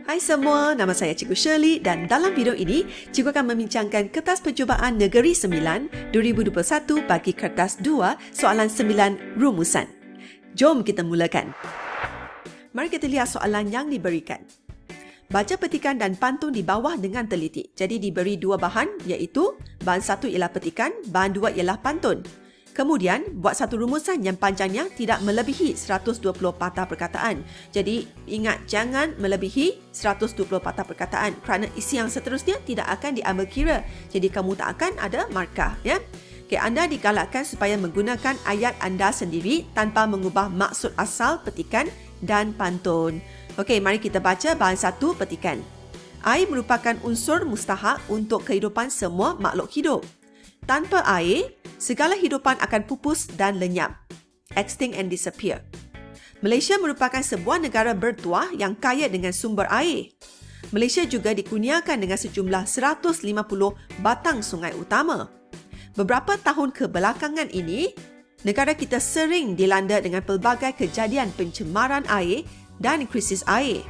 Hai semua, nama saya Cikgu Shirley dan dalam video ini, Cikgu akan membincangkan Kertas Percubaan Negeri 9 2021 bagi Kertas 2 soalan 9 rumusan. Jom kita mulakan. Mari kita lihat soalan yang diberikan. Baca petikan dan pantun di bawah dengan teliti. Jadi diberi dua bahan iaitu bahan satu ialah petikan, bahan dua ialah pantun. Kemudian, buat satu rumusan yang panjangnya tidak melebihi 120 patah perkataan. Jadi, ingat jangan melebihi 120 patah perkataan kerana isi yang seterusnya tidak akan diambil kira. Jadi, kamu tak akan ada markah. Ya? Okay, anda digalakkan supaya menggunakan ayat anda sendiri tanpa mengubah maksud asal petikan dan pantun. Okey, mari kita baca bahan satu petikan. Air merupakan unsur mustahak untuk kehidupan semua makhluk hidup. Tanpa air, segala hidupan akan pupus dan lenyap. Extinct and disappear. Malaysia merupakan sebuah negara bertuah yang kaya dengan sumber air. Malaysia juga dikurniakan dengan sejumlah 150 batang sungai utama. Beberapa tahun kebelakangan ini, negara kita sering dilanda dengan pelbagai kejadian pencemaran air dan krisis air.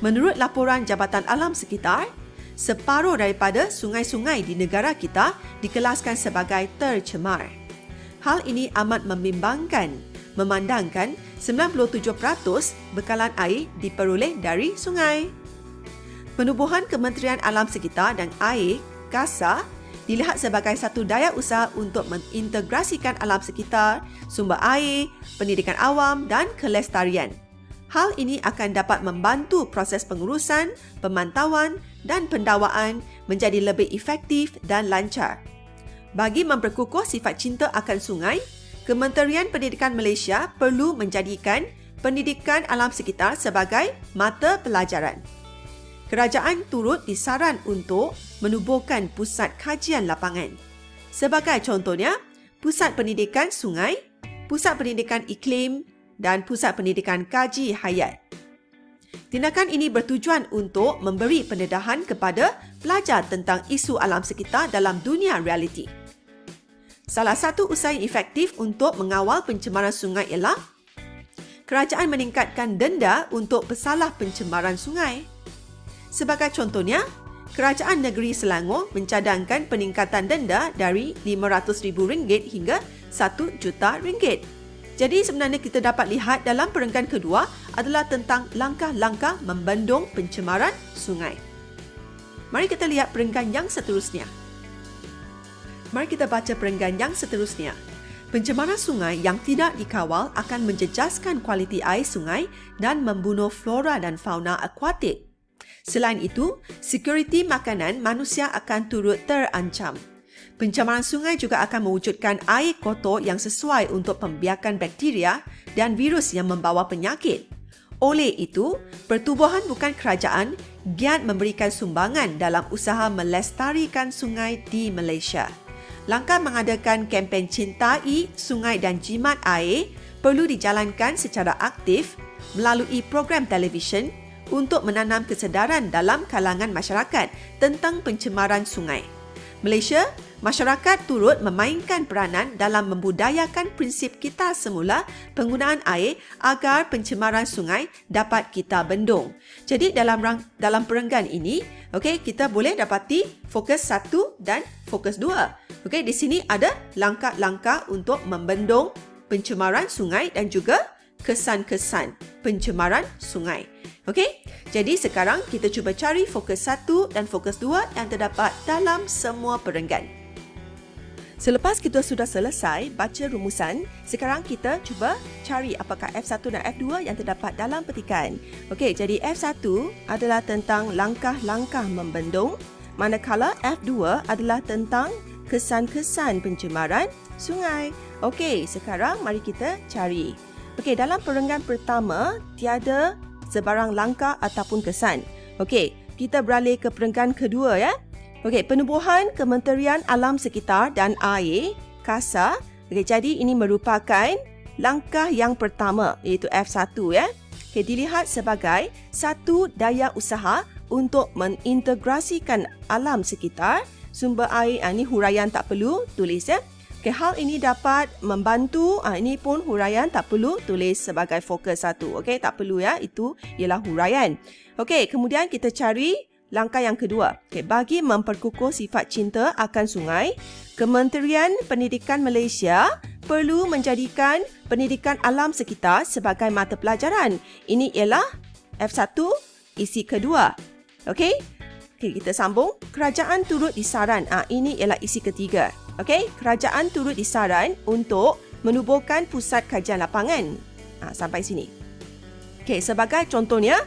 Menurut laporan Jabatan Alam Sekitar, separuh daripada sungai-sungai di negara kita dikelaskan sebagai tercemar. Hal ini amat membimbangkan, memandangkan 97% bekalan air diperoleh dari sungai. Penubuhan Kementerian Alam Sekitar dan Air, KASA, dilihat sebagai satu daya usaha untuk mengintegrasikan alam sekitar, sumber air, pendidikan awam dan kelestarian. Hal ini akan dapat membantu proses pengurusan, pemantauan dan pendakwaan menjadi lebih efektif dan lancar. Bagi memperkukuh sifat cinta akan sungai, Kementerian Pendidikan Malaysia perlu menjadikan pendidikan alam sekitar sebagai mata pelajaran. Kerajaan turut disaran untuk menubuhkan pusat kajian lapangan. Sebagai contohnya, Pusat Pendidikan Sungai, Pusat Pendidikan Iklim dan Pusat Pendidikan Kaji Hayat. Tindakan ini bertujuan untuk memberi pendedahan kepada pelajar tentang isu alam sekitar dalam dunia realiti. Salah satu usaha yang efektif untuk mengawal pencemaran sungai ialah kerajaan meningkatkan denda untuk pesalah pencemaran sungai. Sebagai contohnya, Kerajaan Negeri Selangor mencadangkan peningkatan denda dari RM500,000 hingga RM1 juta. Jadi sebenarnya kita dapat lihat dalam perenggan kedua adalah tentang langkah-langkah membendung pencemaran sungai. Mari kita lihat perenggan yang seterusnya. Mari kita baca perenggan yang seterusnya. Pencemaran sungai yang tidak dikawal akan menjejaskan kualiti air sungai dan membunuh flora dan fauna akuatik. Selain itu, sekuriti makanan manusia akan turut terancam. Pencemaran sungai juga akan mewujudkan air kotor yang sesuai untuk pembiakan bakteria dan virus yang membawa penyakit. Oleh itu, Pertubuhan Bukan Kerajaan giat memberikan sumbangan dalam usaha melestarikan sungai di Malaysia. Langkah mengadakan kempen cintai sungai dan jimat air perlu dijalankan secara aktif melalui program televisyen untuk menanam kesedaran dalam kalangan masyarakat tentang pencemaran sungai. Malaysia, masyarakat turut memainkan peranan dalam membudayakan prinsip kita semula penggunaan air agar pencemaran sungai dapat kita bendung. Jadi dalam perenggan ini, kita boleh dapati fokus 1 dan fokus 2. Di sini ada langkah-langkah untuk membendung pencemaran sungai dan juga kesan-kesan pencemaran sungai. Jadi sekarang kita cuba cari fokus 1 dan fokus 2 yang terdapat dalam semua perenggan. Selepas kita sudah selesai baca rumusan, sekarang kita cuba cari apakah F1 dan F2 yang terdapat dalam petikan. Jadi F1 adalah tentang langkah-langkah membendung, manakala F2 adalah tentang kesan-kesan pencemaran sungai. Sekarang mari kita cari. Dalam perenggan pertama, tiada sebarang langkah ataupun kesan. Kita beralih ke perenggan kedua ya. Penubuhan Kementerian Alam Sekitar dan Air, KASA. Jadi ini merupakan langkah yang pertama iaitu F1 ya. Dilihat sebagai satu daya usaha untuk mengintegrasikan alam sekitar, sumber air, ini huraian tak perlu tulis ya. Okay, hal ini dapat membantu, ini pun huraian tak perlu tulis sebagai fokus 1. Okay, tak perlu ya, itu ialah huraian. Okay, kemudian kita cari langkah yang kedua. Okay, bagi memperkukuh sifat cinta akan sungai, Kementerian Pendidikan Malaysia perlu menjadikan pendidikan alam sekitar sebagai mata pelajaran. Ini ialah F1 isi kedua. Okey? Okey, kita sambung. Kerajaan turut disaran. Ini ialah isi ketiga. Okey? Kerajaan turut disaran untuk menubuhkan pusat kajian lapangan. Sampai sini. Okey, sebagai contohnya,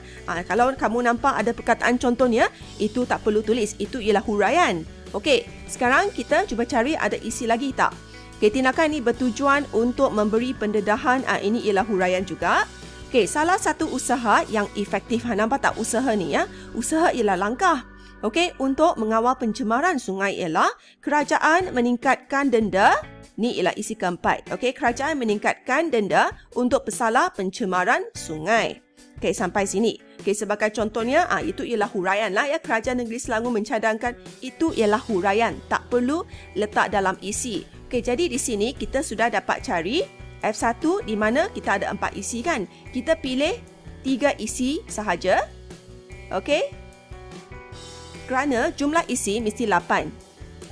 kalau kamu nampak ada perkataan contohnya, itu tak perlu tulis. Itu ialah huraian. Okey, sekarang kita cuba cari ada isi lagi tak? Okey, tindakan ini bertujuan untuk memberi pendedahan. Ini ialah huraian juga. Okey, salah satu usaha yang efektif. Nampak tak usaha ni ya? Usaha ialah langkah. Okey, untuk mengawal pencemaran sungai ialah kerajaan meningkatkan denda. Ni ialah isi keempat. Okey, kerajaan meningkatkan denda untuk pesalah pencemaran sungai. Okey, sampai sini. Okey, sebagai contohnya, itu ialah huraian lah ya. Kerajaan Negeri Selangor mencadangkan itu ialah huraian. Tak perlu letak dalam isi. Okey, jadi di sini kita sudah dapat cari F1 di mana kita ada 4 isi kan. Kita pilih 3 isi sahaja. Okey. Kerana jumlah isi mesti 8.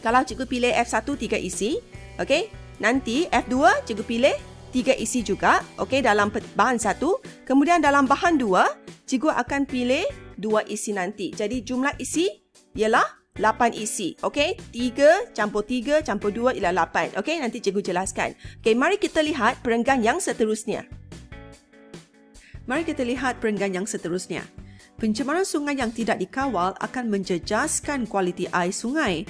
Kalau cikgu pilih F1 3 isi, okey, nanti F2 cikgu pilih 3 isi juga, okey, dalam bahan 1. Kemudian dalam bahan 2, cikgu akan pilih 2 isi nanti. Jadi jumlah isi ialah 8 isi. Okey, 3 campur 3 campur 2 ialah 8. Okey, nanti cikgu jelaskan. Okey, mari kita lihat perenggan yang seterusnya. Mari kita lihat perenggan yang seterusnya. Pencemaran sungai yang tidak dikawal akan menjejaskan kualiti air sungai.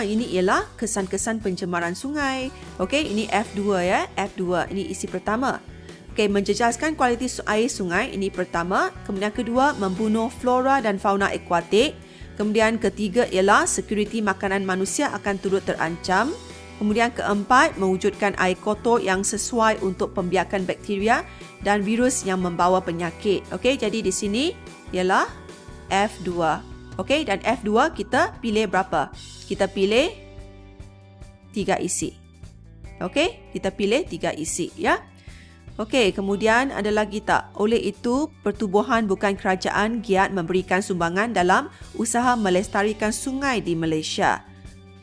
Ini ialah kesan-kesan pencemaran sungai. Okey, ini F2 ya. F2, ini isi pertama. Okey, menjejaskan kualiti air sungai, ini pertama. Kemudian kedua, membunuh flora dan fauna akuatik. Kemudian ketiga ialah sekuriti makanan manusia akan turut terancam. Kemudian keempat, mewujudkan air kotor yang sesuai untuk pembiakan bakteria dan virus yang membawa penyakit. Okey, jadi di sini ialah F2. Okey, dan F2 kita pilih berapa? Kita pilih 3 isi. Okey, kita pilih 3 isi ya. Okey, kemudian ada lagi tak? Oleh itu, pertubuhan bukan kerajaan giat memberikan sumbangan dalam usaha melestarikan sungai di Malaysia.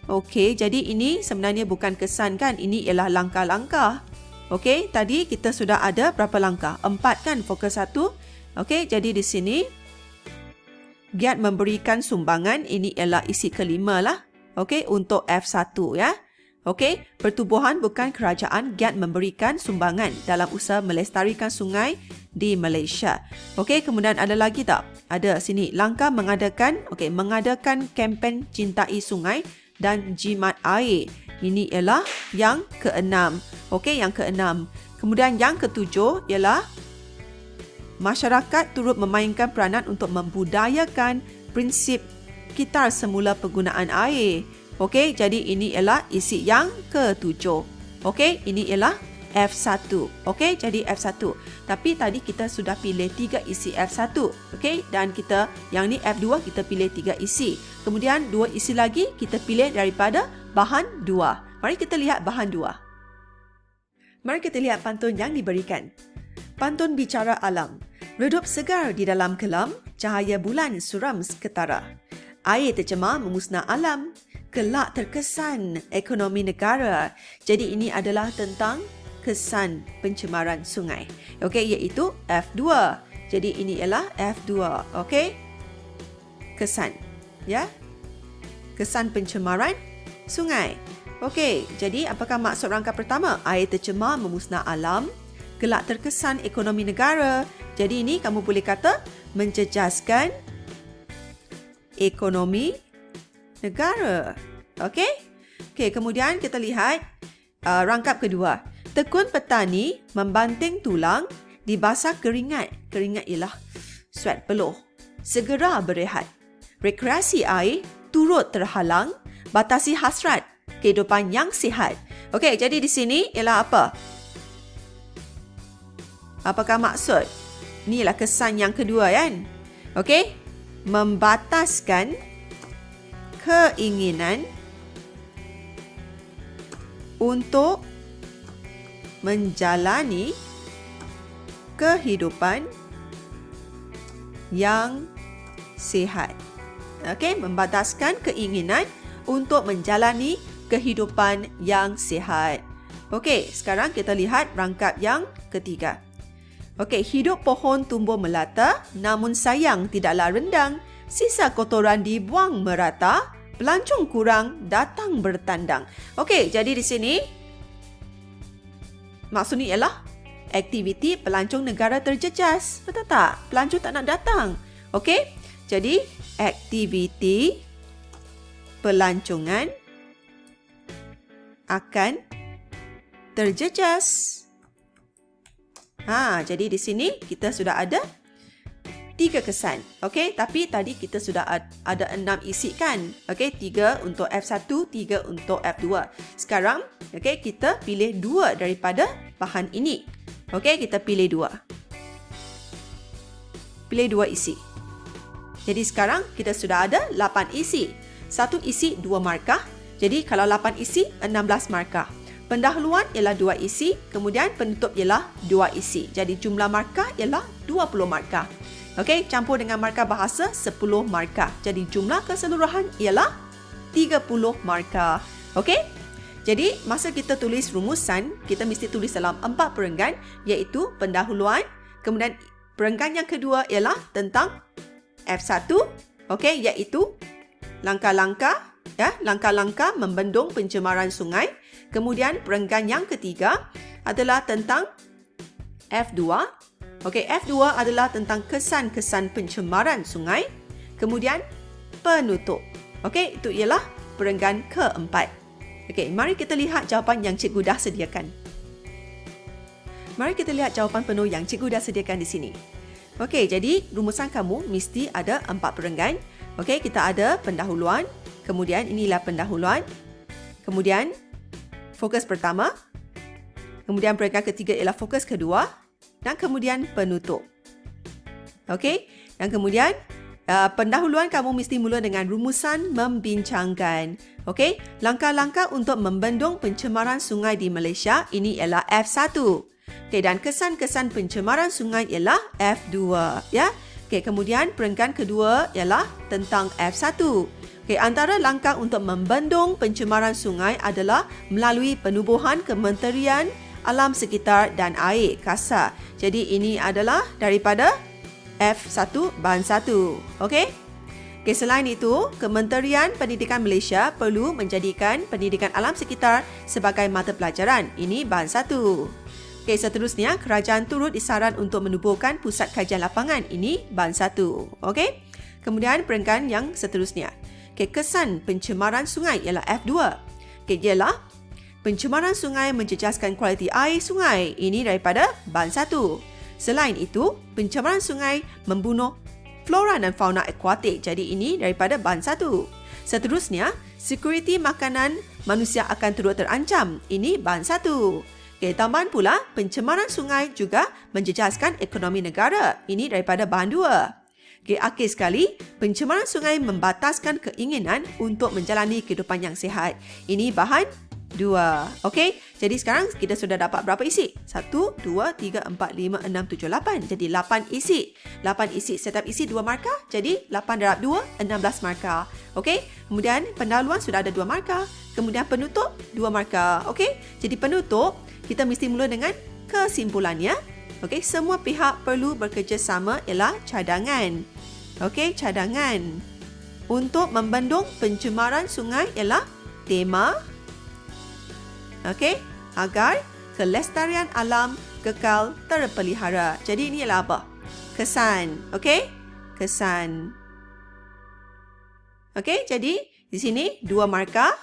Okey, jadi ini sebenarnya bukan kesan kan? Ini ialah langkah-langkah. Okey, tadi kita sudah ada berapa langkah? 4 kan, fokus 1. Okey, jadi di sini giat memberikan sumbangan, ini ialah isi kelima lah. Okey, untuk F1 ya. Okey, pertubuhan bukan kerajaan giat memberikan sumbangan dalam usaha melestarikan sungai di Malaysia. Okey, kemudian ada lagi tak? Ada sini, langkah mengadakan kempen cintai sungai dan jimat air. Ini ialah yang keenam. Okey, yang keenam. Kemudian yang ketujuh ialah masyarakat turut memainkan peranan untuk membudayakan prinsip kitar semula penggunaan air. Okey, jadi ini ialah isi yang ketujuh. Okey, ini ialah F1. Okey, jadi F1. Tapi tadi kita sudah pilih 3 isi F1. Okey, dan kita yang ni F2 kita pilih 3 isi. Kemudian 2 isi lagi kita pilih daripada bahan 2. Mari kita lihat bahan 2. Mari kita lihat pantun yang diberikan. Pantun bicara alam. Redup segar di dalam kelam, cahaya bulan suram ketara. Air tercemar memusnah alam, kelak terkesan ekonomi negara. Jadi ini adalah tentang kesan pencemaran sungai. Okey, iaitu F2. Jadi ini ialah F2. Okey. Kesan. Ya. Kesan pencemaran sungai. Okey, jadi apakah maksud rangka pertama? Air tercemar memusnah alam, kelak terkesan ekonomi negara. Jadi ini kamu boleh kata menjejaskan ekonomi negara. Okey? Okey, kemudian kita lihat rangkap kedua. Tekun petani membanting tulang dibasah keringat. Keringat ialah sweat peluh. Segera berehat. Rekreasi air turut terhalang, batasi hasrat kehidupan yang sihat. Okey, jadi di sini ialah apa? Apakah maksud? Inilah kesan yang kedua kan? Okey? Membataskan keinginan untuk menjalani kehidupan yang sihat. Okey, membataskan keinginan untuk menjalani kehidupan yang sihat. Okey, sekarang kita lihat rangkap yang ketiga. Okey, hidup pohon tumbuh melata, namun sayang tidaklah rendang. Sisa kotoran dibuang merata, pelancong kurang datang bertandang. Okey, jadi di sini maksudnya ialah aktiviti pelancong negara terjejas. Betul tak? Pelancong tak nak datang. Okey, jadi aktiviti pelancongan akan terjejas. Jadi di sini kita sudah ada 3 kesan. Okey, tapi tadi kita sudah ada 6 isi kan? Okey, 3 untuk F1, 3 untuk F2. Sekarang, okey, kita pilih 2 daripada bahan ini. Okey, kita pilih 2. Pilih 2 isi. Jadi sekarang kita sudah ada 8 isi. 1 isi 2 markah. Jadi kalau 8 isi, 16 markah. Pendahuluan ialah 2 isi, kemudian penutup ialah 2 isi. Jadi jumlah markah ialah 20 markah. Okey, campur dengan markah bahasa 10 markah. Jadi jumlah keseluruhan ialah 30 markah. Okey? Jadi masa kita tulis rumusan, kita mesti tulis dalam 4 perenggan, iaitu pendahuluan, kemudian perenggan yang kedua ialah tentang F1, okey, iaitu langkah-langkah membendung pencemaran sungai. Kemudian perenggan yang ketiga adalah tentang F2. Okey, F2 adalah tentang kesan-kesan pencemaran sungai. Kemudian penutup. Okey, itu ialah perenggan keempat. Okey, mari kita lihat jawapan yang cikgu dah sediakan. Mari kita lihat jawapan penuh yang cikgu dah sediakan di sini. Okey, jadi rumusan kamu mesti ada 4 perenggan. Okey, kita ada pendahuluan. Kemudian inilah pendahuluan. Kemudian fokus pertama. Kemudian perenggan ketiga ialah fokus kedua. Dan kemudian penutup. Okey, dan kemudian pendahuluan kamu mesti mula dengan rumusan membincangkan. Okey, langkah-langkah untuk membendung pencemaran sungai di Malaysia, ini ialah F1. Okey, dan kesan-kesan pencemaran sungai ialah F2, ya. Okey, kemudian perenggan kedua ialah tentang F1. Okey, antara langkah untuk membendung pencemaran sungai adalah melalui penubuhan Kementerian Alam Sekitar dan Air KASA. Jadi ini adalah daripada F1 bahan 1. Okey? Okey, selain itu, Kementerian Pendidikan Malaysia perlu menjadikan pendidikan alam sekitar sebagai mata pelajaran. Ini bahan 1. Okey, seterusnya, kerajaan turut disaran untuk menubuhkan pusat kajian lapangan. Ini bahan 1. Okey? Kemudian perenggan yang seterusnya. Okey, kesan pencemaran sungai ialah F2. Okey, ialah pencemaran sungai menjejaskan kualiti air sungai. Ini daripada bahan 1. Selain itu, pencemaran sungai membunuh flora dan fauna akuatik. Jadi ini daripada bahan 1. Seterusnya, sekuriti makanan manusia akan turut terancam. Ini bahan 1. Okay, tambahan pula, pencemaran sungai juga menjejaskan ekonomi negara. Ini daripada bahan 2. Okay, akhir sekali, pencemaran sungai membataskan keinginan untuk menjalani kehidupan yang sihat. Ini bahan 2. Okey, jadi sekarang kita sudah dapat berapa isi? 1, 2, 3, 4, 5, 6, 7, 8. Jadi 8 isi. 8 isi. Setiap isi 2 markah. Jadi 8 darab 2, 16 markah. Okey, kemudian pendahuluan sudah ada 2 markah. Kemudian penutup 2 markah. Okey, jadi penutup kita mesti mula dengan kesimpulannya. Okey, semua pihak perlu bekerjasama ialah cadangan. Okey, cadangan. Untuk membendung pencemaran sungai ialah tema. Okey, agar kelestarian alam kekal terpelihara. Jadi ini adalah apa? Kesan. Okey? Kesan. Okey, jadi di sini 2 markah.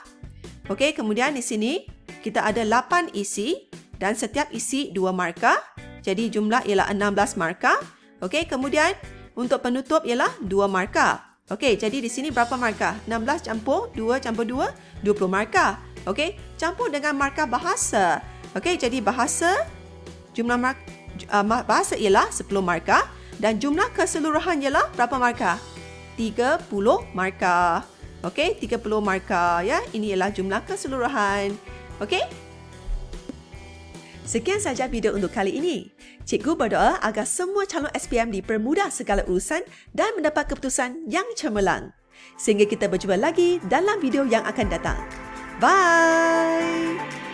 Okey, kemudian di sini kita ada 8 isi dan setiap isi 2 markah. Jadi jumlah ialah 16 markah. Okey, kemudian untuk penutup ialah 2 markah. Okey, jadi di sini berapa markah? 16 campur 2 campur 2, 20 markah. Okey, campur dengan markah bahasa. Okey, jadi bahasa jumlah bahasa ialah 10 markah dan jumlah keseluruhan ialah berapa markah? 30 markah. Okey, 30 markah ya. Ini ialah jumlah keseluruhan. Okey? Sekian saja video untuk kali ini. Cikgu berdoa agar semua calon SPM dipermudah segala urusan dan mendapat keputusan yang cemerlang. Sehingga kita berjumpa lagi dalam video yang akan datang. Bye!